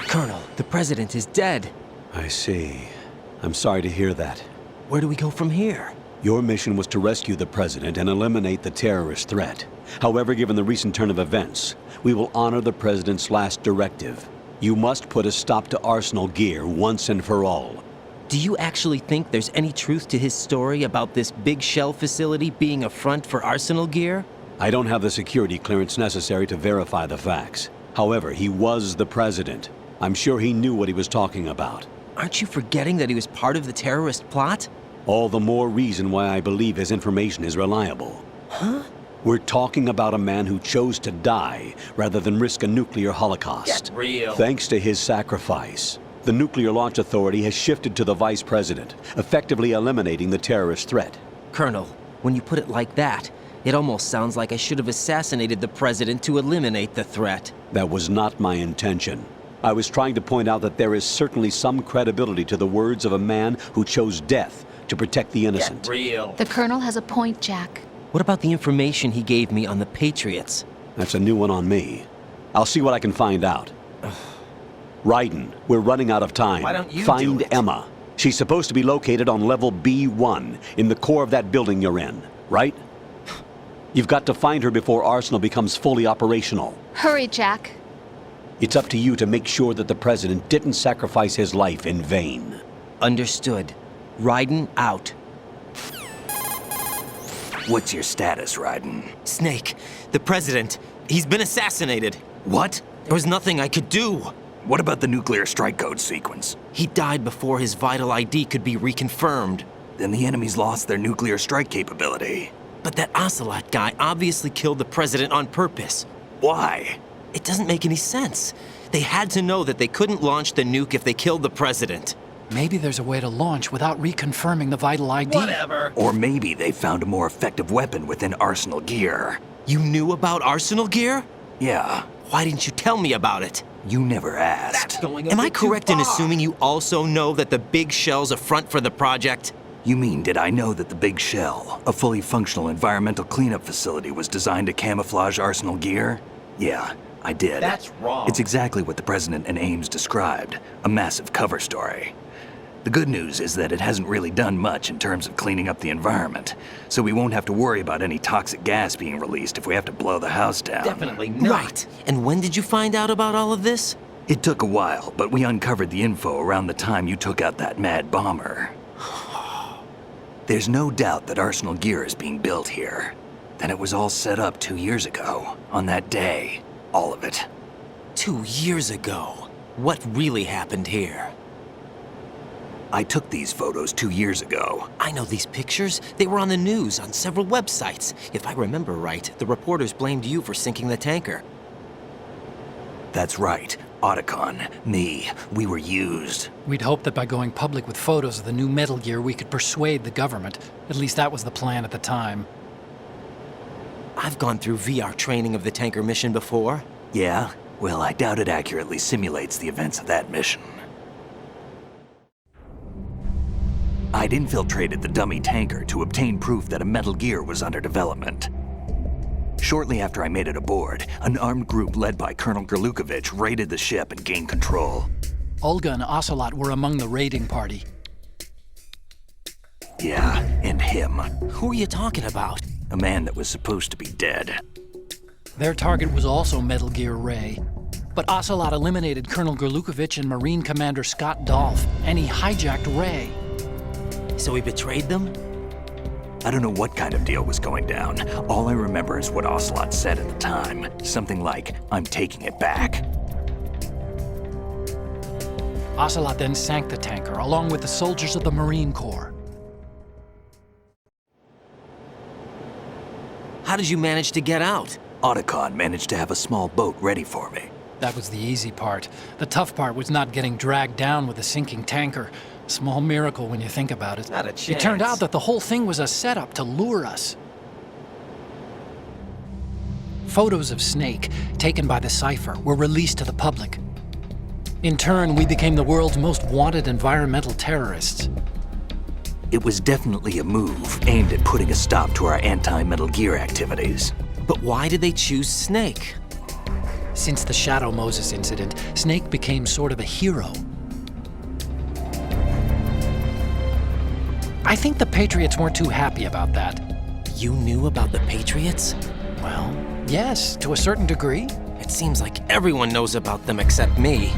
Colonel, the president is dead. I see. I'm sorry to hear that. Where do we go from here? Your mission was to rescue the president and eliminate the terrorist threat. However, given the recent turn of events, we will honor the president's last directive. You must put a stop to Arsenal gear once and for all. Do you actually think there's any truth to his story about this big shell facility being a front for Arsenal gear? I don't have the security clearance necessary to verify the facts. However, he was the president. I'm sure he knew what he was talking about. Aren't you forgetting that he was part of the terrorist plot? All the more reason why I believe his information is reliable. Huh? We're talking about a man who chose to die rather than risk a nuclear holocaust. Get real. Thanks to his sacrifice, the Nuclear Launch Authority has shifted to the vice president, effectively eliminating the terrorist threat. Colonel, when you put it like that, it almost sounds like I should have assassinated the president to eliminate the threat. That was not my intention. I was trying to point out that there is certainly some credibility to the words of a man who chose death to protect the innocent. Get real. The Colonel has a point, Jack. What about the information he gave me on the Patriots? That's a new one on me. I'll see what I can find out. Raiden, we're running out of time. Why don't you find do it? Emma. She's supposed to be located on level B1, in the core of that building you're in, right? You've got to find her before Arsenal becomes fully operational. Hurry, Jack. It's up to you to make sure that the president didn't sacrifice his life in vain. Understood. Raiden out. What's your status, Raiden? Snake, the president, he's been assassinated. What? There was nothing I could do. What about the nuclear strike code sequence? He died before his vital ID could be reconfirmed. Then the enemy's lost their nuclear strike capability. But that Ocelot guy obviously killed the president on purpose. Why? It doesn't make any sense. They had to know that they couldn't launch the nuke if they killed the president. Maybe there's a way to launch without reconfirming the vital ID. Whatever. Or maybe they found a more effective weapon within Arsenal gear. You knew about Arsenal gear? Yeah, Why didn't you tell me about it? you never asked. Am I correct in assuming you also know that the big shell's a front for the project? You mean, did I know that the Big Shell, a fully functional environmental cleanup facility, was designed to camouflage Arsenal gear? Yeah, I did. That's wrong. It's exactly what the President and Ames described, a massive cover story. The good news is that it hasn't really done much in terms of cleaning up the environment, so we won't have to worry about any toxic gas being released if we have to blow the house down. Definitely not. Right. And when did you find out about all of this? It took a while, but we uncovered the info around the time you took out that mad bomber. There's no doubt that Arsenal gear is being built here. Then it was all set up 2 years ago, on that day. All of it. 2 years ago. What really happened here? I took these photos 2 years ago. I know these pictures. They were on the news on several websites. If I remember right, the reporters blamed you for sinking the tanker. That's right. Otacon, me, we were used. We'd hoped that by going public with photos of the new Metal Gear, we could persuade the government. At least that was the plan at the time. I've gone through VR training of the tanker mission before. Yeah? Well, I doubt it accurately simulates the events of that mission. I'd infiltrated the dummy tanker to obtain proof that a Metal Gear was under development. Shortly after I made it aboard, an armed group led by Colonel Gerlukovich raided the ship and gained control. Olga and Ocelot were among the raiding party. Yeah, and him. Who are you talking about? A man that was supposed to be dead. Their target was also Metal Gear Ray. But Ocelot eliminated Colonel Gerlukovich and Marine Commander Scott Dolph, and he hijacked Ray. So he betrayed them? I don't know what kind of deal was going down. All I remember is what Ocelot said at the time. Something like, "I'm taking it back." Ocelot then sank the tanker, along with the soldiers of the Marine Corps. How did you manage to get out? Otacon managed to have a small boat ready for me. That was the easy part. The tough part was not getting dragged down with a sinking tanker. A small miracle when you think about it. Not a chance. It turned out that the whole thing was a setup to lure us. Photos of Snake, taken by the Cypher, were released to the public. In turn, we became the world's most wanted environmental terrorists. It was definitely a move aimed at putting a stop to our anti-Metal Gear activities. But why did they choose Snake? Since the Shadow Moses incident, Snake became sort of a hero. I think the Patriots weren't too happy about that. You knew about the Patriots? Well, yes, to a certain degree. It seems like everyone knows about them except me.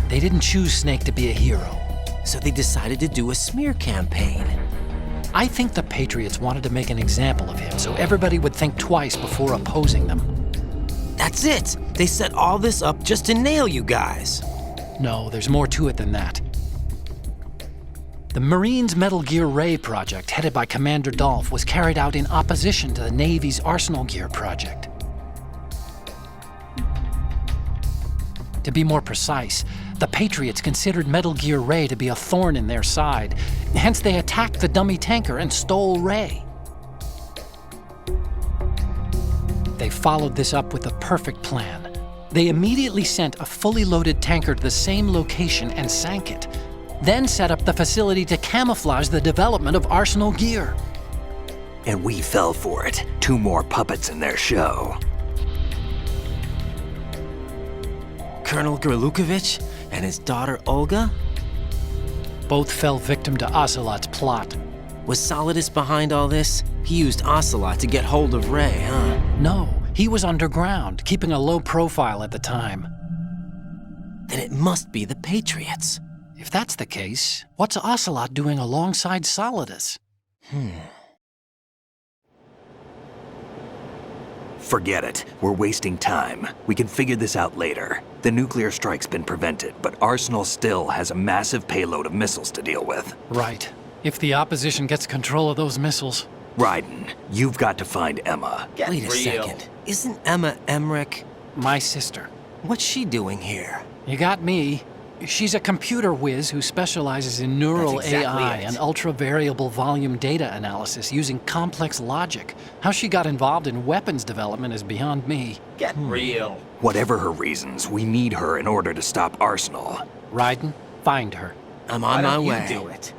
They didn't choose Snake to be a hero. So they decided to do a smear campaign. I think the Patriots wanted to make an example of him so everybody would think twice before opposing them. That's it! They set all this up just to nail you guys. No, there's more to it than that. The Marines' Metal Gear Ray project, headed by Commander Dolph, was carried out in opposition to the Navy's Arsenal Gear project. To be more precise, the Patriots considered Metal Gear Ray to be a thorn in their side. Hence, they attacked the dummy tanker and stole Ray. They followed this up with a perfect plan. They immediately sent a fully loaded tanker to the same location and sank it, then set up the facility to camouflage the development of Arsenal Gear. And we fell for it. 2 more puppets in their show. Colonel Gerlukovich and his daughter Olga? Both fell victim to Ocelot's plot. Was Solidus behind all this? He used Ocelot to get hold of Ray, huh? No, he was underground, keeping a low profile at the time. Then it must be the Patriots. If that's the case, what's Ocelot doing alongside Solidus? Forget it. We're wasting time. We can figure this out later. The nuclear strike's been prevented, but Arsenal still has a massive payload of missiles to deal with. Right. If the opposition gets control of those missiles. Raiden, you've got to find Emma. Wait a second. Isn't Emma Emmerich? My sister. What's she doing here? You got me. She's a computer whiz who specializes in neural That's exactly AI it. and ultra-variable volume data analysis using complex logic. How she got involved in weapons development is beyond me. Get real. Whatever her reasons, we need her in order to stop Arsenal. Raiden, find her. I'm on my way. You do it.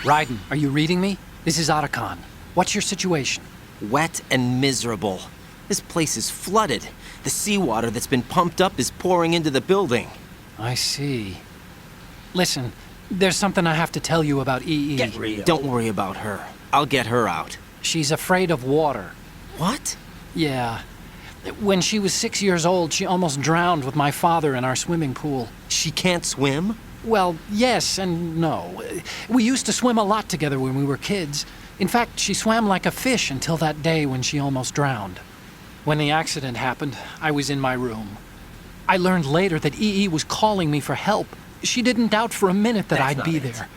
Raiden, are you reading me? This is Otacon. What's your situation? Wet and miserable. This place is flooded. The seawater that's been pumped up is pouring into the building. I see. Listen, there's something I have to tell you about EE. Get real. Don't worry about her. I'll get her out. She's afraid of water. What? Yeah. When she was 6 years old, she almost drowned with my father in our swimming pool. She can't swim? Well, yes and no. We used to swim a lot together when we were kids. In fact, she swam like a fish until that day when she almost drowned. When the accident happened, I was in my room. I learned later that EE was calling me for help. She didn't doubt for a minute that I'd be there.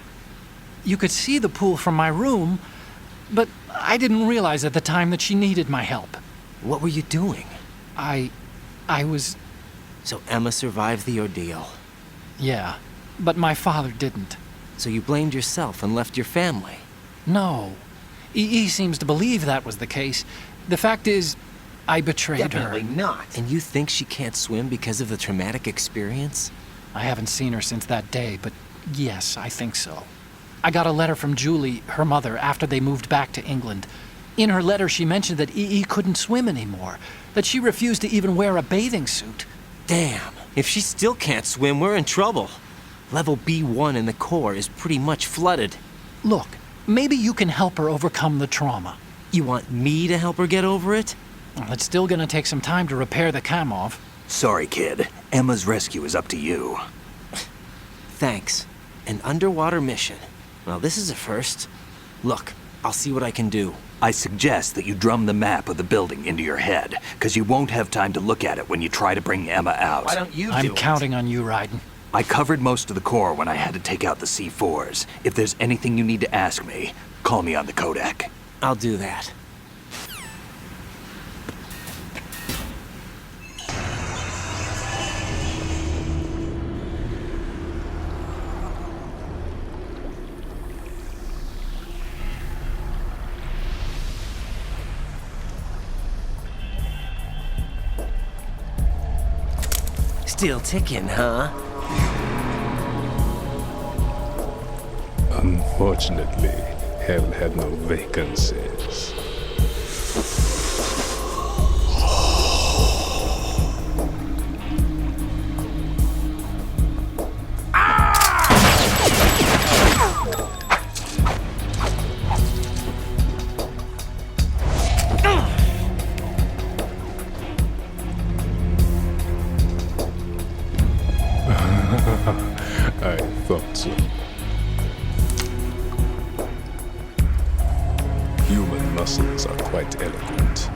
You could see the pool from my room, but I didn't realize at the time that she needed my help. What were you doing? I was... So Emma survived the ordeal. Yeah, but my father didn't. So you blamed yourself and left your family? No. EE seems to believe that was the case. The fact is, I betrayed her. Definitely not. And you think she can't swim because of the traumatic experience? I haven't seen her since that day, but yes, I think so. I got a letter from Julie, her mother, after they moved back to England. In her letter, she mentioned that EE couldn't swim anymore, that she refused to even wear a bathing suit. Damn. If she still can't swim, we're in trouble. Level B1 in the core is pretty much flooded. Look, maybe you can help her overcome the trauma. You want me to help her get over it? Well, it's still gonna take some time to repair the Kamov. Sorry, kid. Emma's rescue is up to you. Thanks. An underwater mission. Well, this is a first. Look, I'll see what I can do. I suggest that you drum the map of the building into your head, because you won't have time to look at it when you try to bring Emma out. Why don't you do it? I'm counting on you, Raiden. I covered most of the core when I had to take out the C4s. If there's anything you need to ask me, call me on the codec. I'll do that. Still ticking, huh? Unfortunately, hell had no vacancies. I thought so. Human muscles are quite eloquent.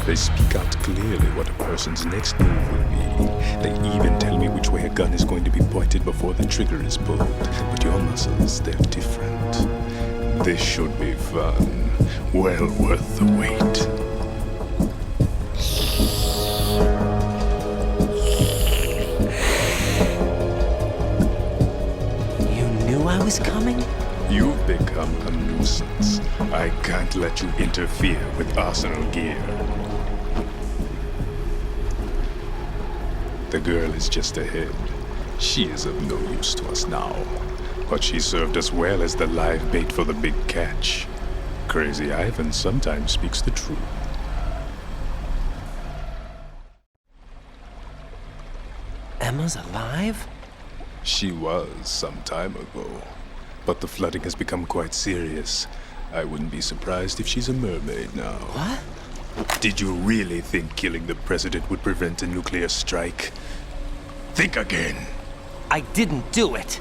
They speak out clearly what a person's next move will be. They even tell me which way a gun is going to be pointed before the trigger is pulled. But your muscles, they're different. This should be fun. Well worth the wait. I was coming? You've become a nuisance. I can't let you interfere with Arsenal gear. The girl is just ahead. She is of no use to us now. But she served us well as the live bait for the big catch. Crazy Ivan sometimes speaks the truth. Emma's alive? She was some time ago. But the flooding has become quite serious. I wouldn't be surprised if she's a mermaid now. What? Did you really think killing the president would prevent a nuclear strike? Think again. I didn't do it.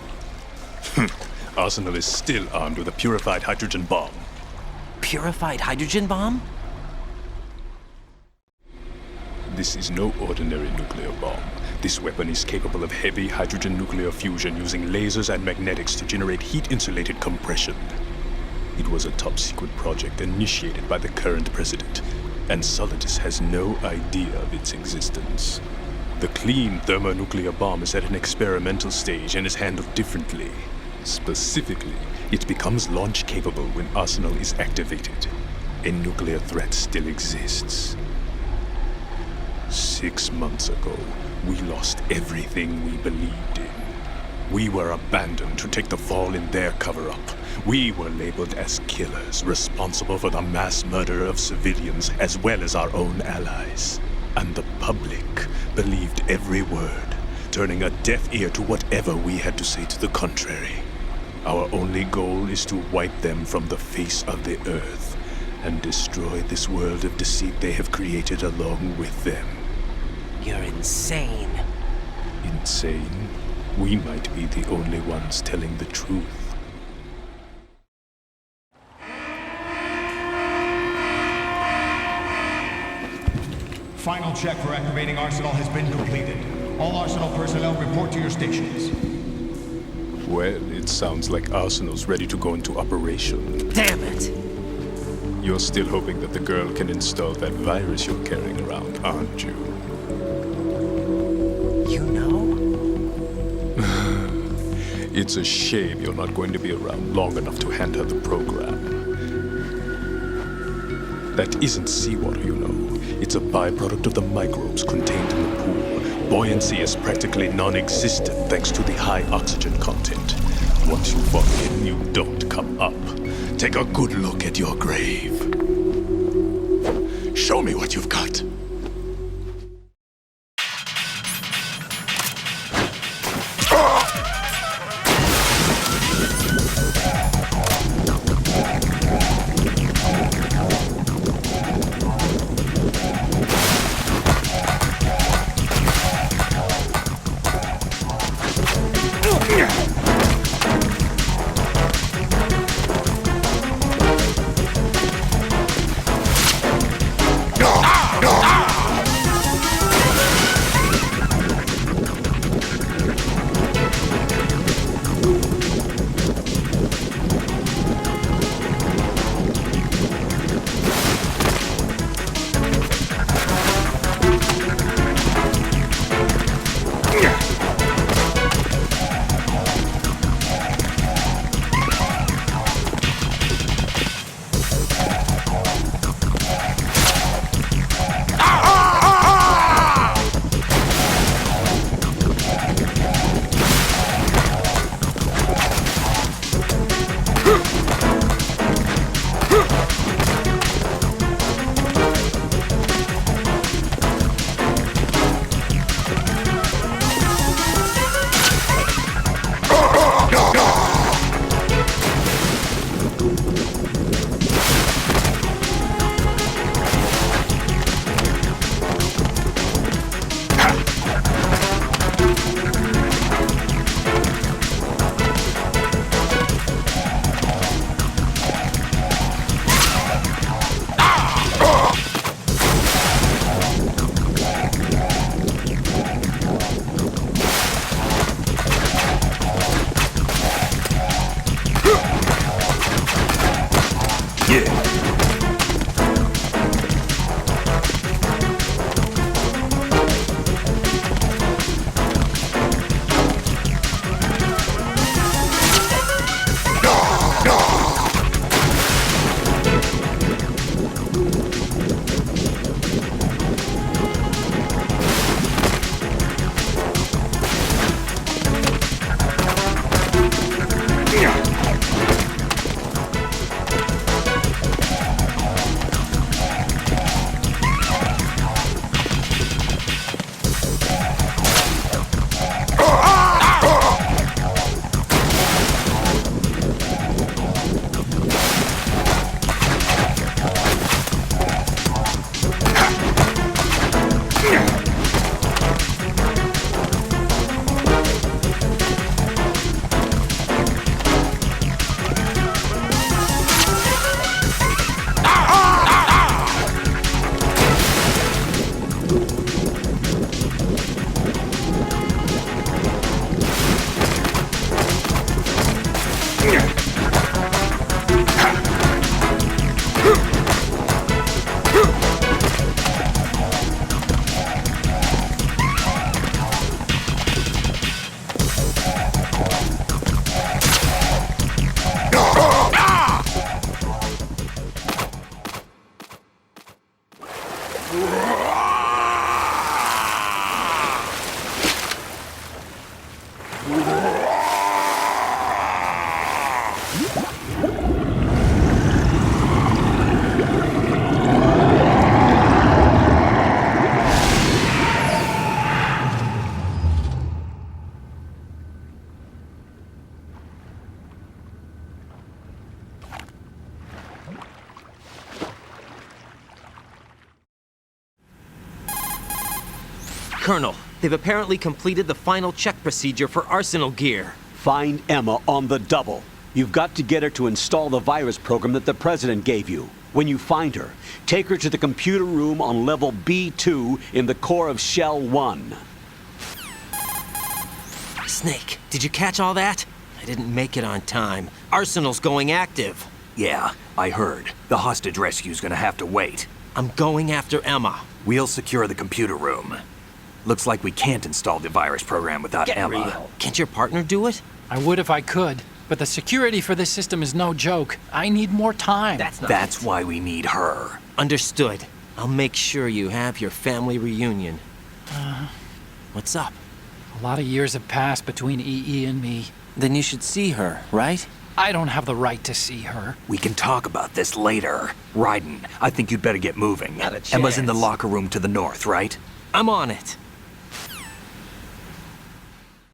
Arsenal is still armed with a purified hydrogen bomb. Purified hydrogen bomb? This is no ordinary nuclear bomb. This weapon is capable of heavy hydrogen nuclear fusion using lasers and magnetics to generate heat-insulated compression. It was a top-secret project initiated by the current president, and Solidus has no idea of its existence. The clean thermonuclear bomb is at an experimental stage and is handled differently. Specifically, it becomes launch-capable when Arsenal is activated. A nuclear threat still exists. 6 months ago, we lost everything we believed in. We were abandoned to take the fall in their cover-up. We were labeled as killers, responsible for the mass murder of civilians as well as our own allies. And the public believed every word. turning a deaf ear to whatever we had to say to the contrary. Our only goal is to wipe them from the face of the earth and destroy this world of deceit they have created along with them. You're insane. Insane? We might be the only ones telling the truth. Final check for activating Arsenal has been completed. All Arsenal personnel report to your stations. Well, it sounds like Arsenal's ready to go into operation. Damn it! You're still hoping that the girl can install that virus you're carrying around, aren't you? You know? It's a shame you're not going to be around long enough to hand her the program. That isn't seawater, you know. It's a byproduct of the microbes contained in the pool. Buoyancy is practically non-existent thanks to the high oxygen content. Once you fall in, you don't come up. Take a good look at your grave. Show me what you've got. Colonel, they've apparently completed the final check procedure for arsenal gear. Find Emma on the double. You've got to get her to install the virus program that the President gave you. When you find her, take her to the computer room on level B2 in the core of Shell 1. Snake, did you catch all that? I didn't make it on time. Arsenal's going active. Yeah, I heard. The hostage rescue's gonna have to wait. I'm going after Emma. We'll secure the computer room. Looks like we can't install the virus program without Get Emma. real. Can't your partner do it? I would if I could, but the security for this system is no joke. I need more time. That's why we need her. Understood. I'll make sure you have your family reunion. What's up? A lot of years have passed between EE and me. Then you should see her, right? I don't have the right to see her. We can talk about this later. Raiden, I think you'd better get moving. Not a Emma's in the chance. locker room to the north, right? I'm on it.